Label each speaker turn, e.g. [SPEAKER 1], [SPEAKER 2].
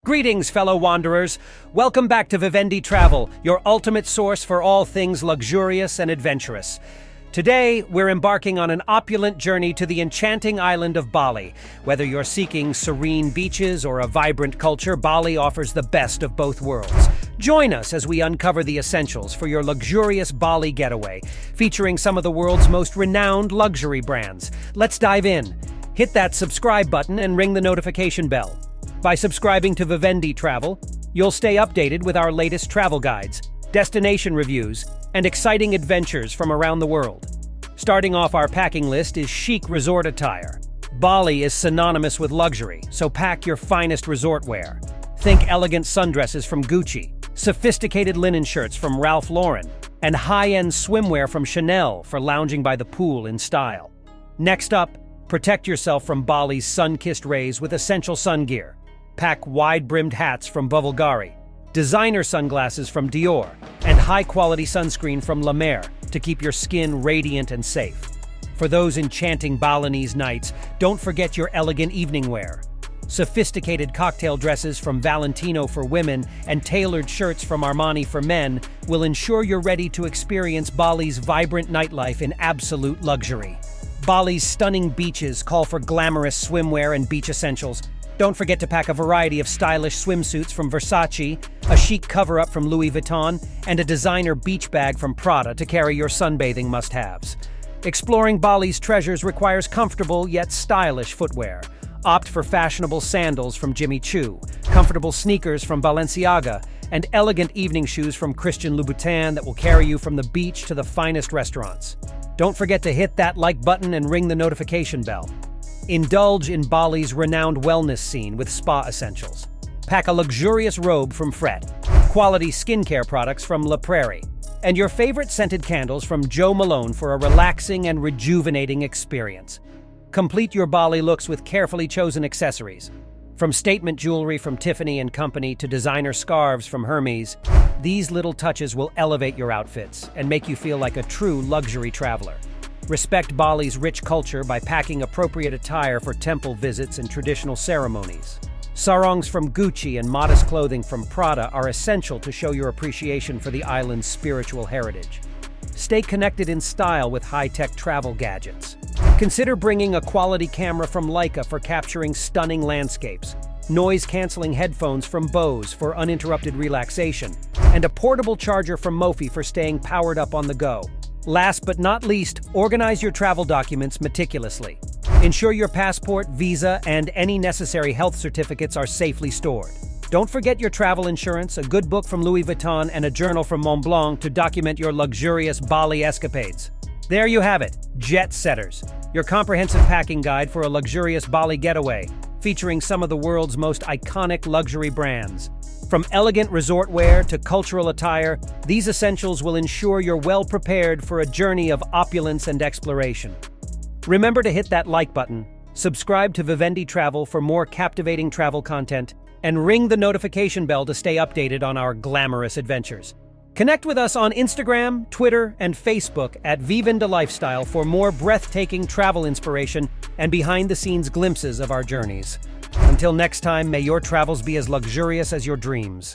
[SPEAKER 1] Greetings, fellow wanderers. Welcome back to Vivendi Travel, your ultimate source for all things luxurious and adventurous. Today, we're embarking on an opulent journey to the enchanting island of Bali. Whether you're seeking serene beaches or a vibrant culture, Bali offers the best of both worlds. Join us as we uncover the essentials for your luxurious Bali getaway, featuring some of the world's most renowned luxury brands. Let's dive in. Hit that subscribe button and ring the notification bell. By subscribing to Vivendi Travel, you'll stay updated with our latest travel guides, destination reviews, and exciting adventures from around the world. Starting off our packing list is chic resort attire. Bali is synonymous with luxury, so pack your finest resort wear. Think elegant sundresses from Gucci, sophisticated linen shirts from Ralph Lauren, and high-end swimwear from Chanel for lounging by the pool in style. Next up, protect yourself from Bali's sun-kissed rays with essential sun gear. Pack wide-brimmed hats from Bulgari, designer sunglasses from Dior, and high-quality sunscreen from La Mer to keep your skin radiant and safe. For those enchanting Balinese nights, don't forget your elegant evening wear. Sophisticated cocktail dresses from Valentino for women and tailored shirts from Armani for men will ensure you're ready to experience Bali's vibrant nightlife in absolute luxury. Bali's stunning beaches call for glamorous swimwear and beach essentials. Don't forget to pack a variety of stylish swimsuits from Versace, a chic cover-up from Louis Vuitton, and a designer beach bag from Prada to carry your sunbathing must-haves. Exploring Bali's treasures requires comfortable yet stylish footwear. Opt for fashionable sandals from Jimmy Choo, comfortable sneakers from Balenciaga, and elegant evening shoes from Christian Louboutin that will carry you from the beach to the finest restaurants. Don't forget to hit that like button and ring the notification bell. Indulge in Bali's renowned wellness scene with spa essentials. Pack a luxurious robe from Fret, quality skincare products from La Prairie, and your favorite scented candles from Jo Malone for a relaxing and rejuvenating experience. Complete your Bali looks with carefully chosen accessories. From statement jewelry from Tiffany & Company to designer scarves from Hermes, these little touches will elevate your outfits and make you feel like a true luxury traveler. Respect Bali's rich culture by packing appropriate attire for temple visits and traditional ceremonies. Sarongs from Gucci and modest clothing from Prada are essential to show your appreciation for the island's spiritual heritage. Stay connected in style with high-tech travel gadgets. Consider bringing a quality camera from Leica for capturing stunning landscapes, noise-canceling headphones from Bose for uninterrupted relaxation, and a portable charger from Mophie for staying powered up on the go. Last but not least, organize your travel documents meticulously. Ensure your passport, visa, and any necessary health certificates are safely stored. Don't forget your travel insurance, a good book from Louis Vuitton, and a journal from Montblanc to document your luxurious Bali escapades. There you have it, Jet Setters, your comprehensive packing guide for a luxurious Bali getaway, featuring some of the world's most iconic luxury brands. From elegant resort wear to cultural attire, these essentials will ensure you're well prepared for a journey of opulence and exploration. Remember to hit that like button, subscribe to Vivendi Travel for more captivating travel content, and ring the notification bell to stay updated on our glamorous adventures. Connect with us on Instagram, Twitter, and Facebook at Vivendi Lifestyle for more breathtaking travel inspiration and behind-the-scenes glimpses of our journeys. Until next time, may your travels be as luxurious as your dreams.